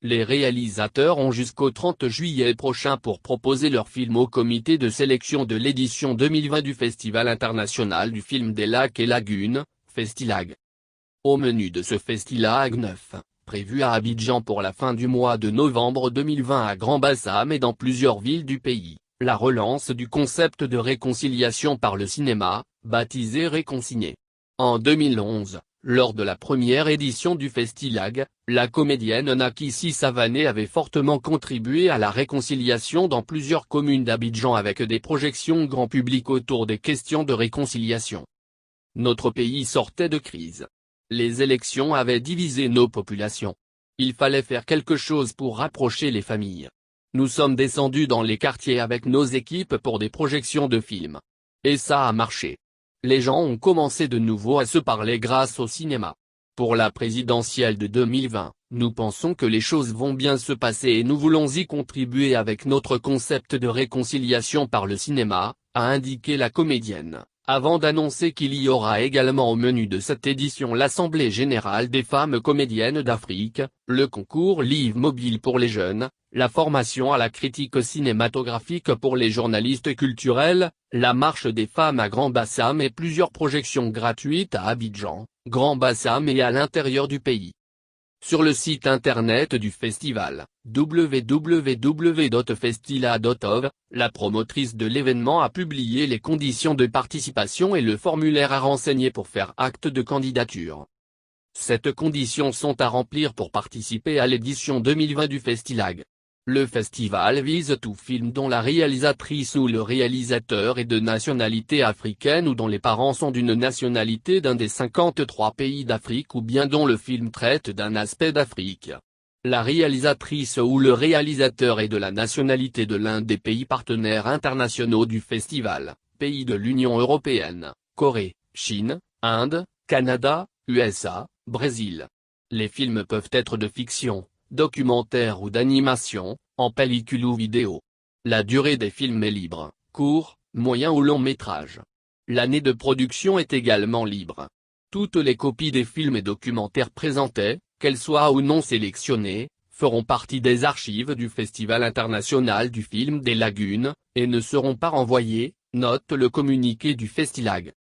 Les réalisateurs ont jusqu'au 30 juillet prochain pour proposer leur film au comité de sélection de l'édition 2020 du Festival international du film des lacs et lagunes, Festilag. Au menu de ce Festilag 9, prévu à Abidjan pour la fin du mois de novembre 2020 à Grand-Bassam et dans plusieurs villes du pays, la relance du concept de réconciliation par le cinéma, baptisé Réconcilier. En 2011, lors de la première édition du Festilag, la comédienne Nakissi Savané avait fortement contribué à la réconciliation dans plusieurs communes d'Abidjan avec des projections grand public autour des questions de réconciliation. Notre pays sortait de crise. Les élections avaient divisé nos populations. Il fallait faire quelque chose pour rapprocher les familles. Nous sommes descendus dans les quartiers avec nos équipes pour des projections de films. Et ça a marché. Les gens ont commencé de nouveau à se parler grâce au cinéma. Pour la présidentielle de 2020, nous pensons que les choses vont bien se passer et nous voulons y contribuer avec notre concept de réconciliation par le cinéma, a indiqué la comédienne, avant d'annoncer qu'il y aura également au menu de cette édition l'Assemblée générale des femmes comédiennes d'Afrique, le concours Livre mobile pour les jeunes, la formation à la critique cinématographique pour les journalistes culturels, la marche des femmes à Grand-Bassam et plusieurs projections gratuites à Abidjan, Grand-Bassam et à l'intérieur du pays. Sur le site internet du festival, www.festila.ov, la promotrice de l'événement a publié les conditions de participation et le formulaire à renseigner pour faire acte de candidature. Ces conditions sont à remplir pour participer à l'édition 2020 du Festilag. Le festival vise tout film dont la réalisatrice ou le réalisateur est de nationalité africaine ou dont les parents sont d'une nationalité d'un des 53 pays d'Afrique ou bien dont le film traite d'un aspect d'Afrique. La réalisatrice ou le réalisateur est de la nationalité de l'un des pays partenaires internationaux du festival, pays de l'Union européenne, Corée, Chine, Inde, Canada, USA, Brésil. Les films peuvent être de fiction, documentaire ou d'animation, en pellicule ou vidéo. La durée des films est libre, court, moyen ou long métrage. L'année de production est également libre. Toutes les copies des films et documentaires présentés, qu'elles soient ou non sélectionnées, feront partie des archives du Festival international du film des lagunes, et ne seront pas renvoyées, note le communiqué du Festilag.